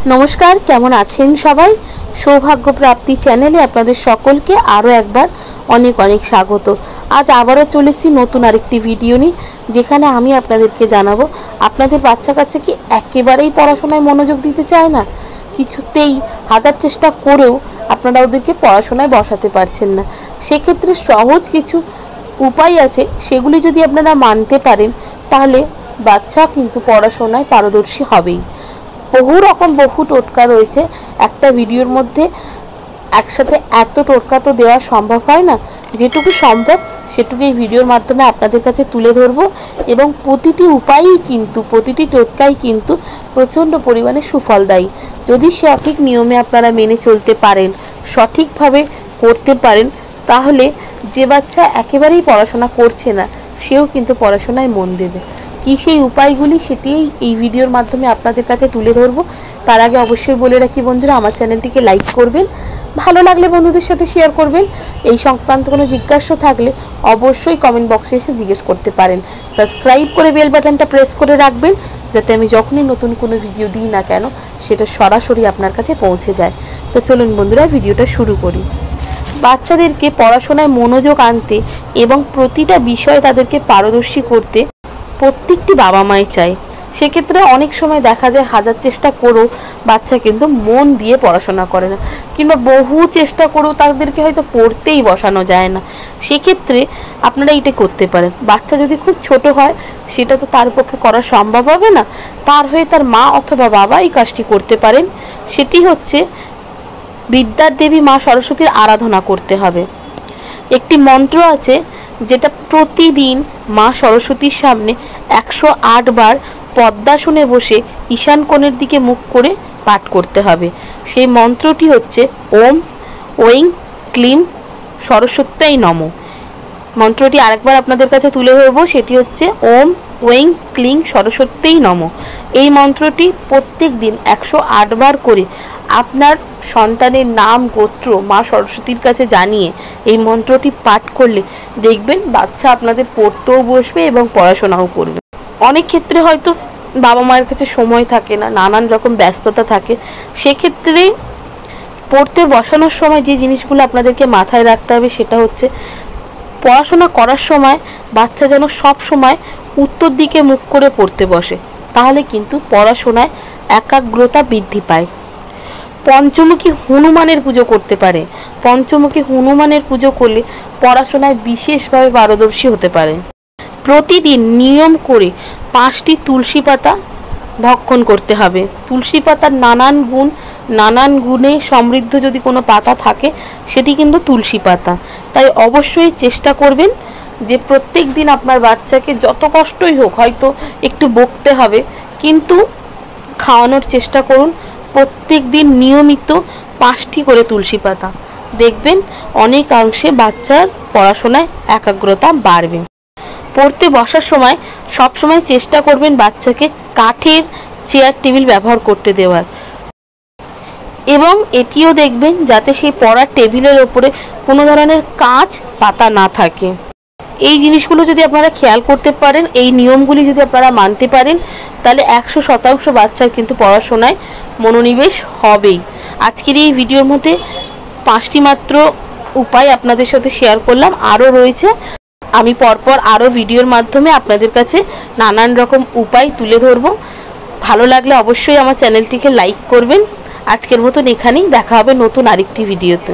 नमस्कार केमन आছেন सबाई सौभाग्य प्राप्ति चैनेले आपनादेर सकलके आरो एकबार अनेक अनेक स्वागत। आज आबारो चलेছি नतून आरेकटी भिडियो निये जेखाने आमी आपनादेरके जानाबो आपनादेर बाच्चा काच्चा कि एकेबारेई पढ़ाशोनाय मनोयोग दिते चाय ना, किछुतेई हाजार चेष्टा करेও आपनारा ओदेरके पढ़ाशोनाय बसाते पारछेन ना। सेई क्षेत्रे सहज किछु उपाय आछे, सेगुली जोदि आपनारा मानते पारेन ताहले बाच्चा किन्तु पढ़ाशोनाय पारदर्शी हबेई। बहु रकम बहु टोटका रयेछे एकटा भिडियोर मध्य एकसाथे एत टोटका तो देওয়া सम्भव हय ना, जेटुकु सम्भव सेटुकु এই ভিডিওর মাধ্যমে আপনাদের কাছে তুলে ধরব এবং প্রতিটি উপায়ই কিন্তু প্রতিটি টোটকাই কিন্তু প্রচন্ড পরিমাণে সুফলদায়ী। যদি সঠিক নিয়মে আপনারা মেনে চলতে পারেন, সঠিকভাবে করতে পারেন, তাহলে যে বাচ্চা একেবারেই পড়াশোনা করছে না সেও কিন্তু পড়াশোনায় মন দেবে। কি সেই উপায়গুলি সেটিই এই ভিডিওর মাধ্যমে আপনাদের কাছে তুলে ধরব। তার আগে অবশ্যই বলে রাখি বন্ধুরা, আমার চ্যানেলটিকে লাইক করবেন, ভালো লাগলে বন্ধুদের সাথে শেয়ার করবেন। এই সংক্রান্ত কোনো জিজ্ঞাসা থাকলে অবশ্যই কমেন্ট বক্সে এসে জিজ্ঞেস করতে পারেন। সাবস্ক্রাইব করে বেল বাটনটা প্রেস করে রাখবেন যাতে আমি যখনই নতুন কোনো ভিডিও দিই না কেন সেটা সরাসরি আপনার কাছে পৌঁছে যায়। তো চলুন বন্ধুরা ভিডিওটা শুরু করি। বাচ্চাদেরকে পড়াশোনায় মনোযোগ আনতে এবং প্রতিটা বিষয়ে তাদেরকে পারদর্শী করতে প্রত্যেকটি বাবা মাই চায়। সেক্ষেত্রে অনেক সময় দেখা যায় হাজার চেষ্টা করেও বাচ্চা কিন্তু মন দিয়ে পড়াশোনা করে না, কিংবা বহু চেষ্টা করেও তাদেরকে হয়তো পড়তেই বসানো যায় না। সেক্ষেত্রে আপনারা এটা করতে পারেন। বাচ্চা যদি খুব ছোট হয় সেটা তো তার পক্ষে করা সম্ভব হবে না, তার হয়ে তার মা অথবা বাবা এই কাজটি করতে পারেন। সেটি হচ্ছে বিদ্যার দেবী মা সরস্বতীর আরাধনা করতে হবে। একটি মন্ত্র আছে যেটা প্রতিদিন মা সরস্বতীর সামনে 108 বার পদ্মাসনে বসে ঈশান কোণের দিকে মুখ করে পাঠ করতে হবে। সেই মন্ত্রটি হচ্ছে ওম ঐং ক্লিং সরস্বত্যৈ নমঃ। মন্ত্রটি আরেকবার আপনাদের কাছে তুলে ধরব, সেটি হচ্ছে ওম ঐং ক্লিং সরস্বত্যৈ নমঃ। এই মন্ত্রটি প্রত্যেক দিন 108 বার করে আপনার সন্তানের নাম গোত্র মা সরস্বতীর কাছে জানিয়ে এই মন্ত্রটি পাঠ করলে দেখবেন বাচ্চা আপনাদের পড়তেও বসবে এবং পড়াশোনাও করবে। অনেক ক্ষেত্রে হয়তো বাবা মায়ের কাছে সময় থাকে না, নানান রকম ব্যস্ততা থাকে। সেক্ষেত্রে পড়তে বসানোর সময় যে জিনিসগুলো আপনাদেরকে মাথায় রাখতে হবে সেটা হচ্ছে পড়াশোনা করার সময় বাচ্চা যেন সব সময় উত্তর দিকে মুখ করে পড়তে বসে, তাহলে কিন্তু পড়াশোনায় একাগ্রতা বৃদ্ধি পায়। পঞ্চমুখী হনুমানের পুজো করতে পারে। পঞ্চমুখী হনুমানের পুজো করলে পড়াশোনায় বিশেষভাবে পারদর্শী হতে পারে। প্রতিদিন নিয়ম করে 5টি তুলসী পাতা ভক্ষণ করতে হবে। তুলসী পাতার নানান গুণে সমৃদ্ধ যদি কোনো পাতা থাকে সেটি কিন্তু তুলসী পাতা। তাই অবশ্যই চেষ্টা করবেন যে প্রত্যেক দিন আপনার বাচ্চাকে যত কষ্টই হোক, হয়তো একটু বকতে হবে কিন্তু খাওয়ানোর চেষ্টা করুন। প্রত্যেক দিন নিয়মিত 5টি করে তুলসী পাতা, দেখবেন অনেকাংশে বাচ্চার পড়াশোনায় একাগ্রতা বাড়বে। পড়তে বসার সময় সব সময় চেষ্টা করবেন বাচ্চাকে কাঠের চেয়ার টেবিল ব্যবহার করতে দেওয়ার, এবং এটিও দেখবেন যাতে সেই পড়ার টেবিলের ওপরে কোনো ধরনের কাঁচ পাতা না থাকে। এই জিনিসগুলো যদি আপনারা খেয়াল করতে পারেন, এই নিয়মগুলি যদি আপনারা মানতে পারেন, তাহলে 100% বাচ্চার কিন্তু পড়াশোনায় মনোনিবেশ হবেই। আজকের এই ভিডিওর মধ্যে 5টি মাত্র উপায় আপনাদের সাথে শেয়ার করলাম, আরও রয়েছে। আমি পরপর আরও ভিডিওর মাধ্যমে আপনাদের কাছে নানান রকম উপায় তুলে ধরব। ভালো লাগলে অবশ্যই আমার চ্যানেলটিকে লাইক করবেন। আজকের মতন এখানেই, দেখা হবে নতুন আরেকটি ভিডিওতে।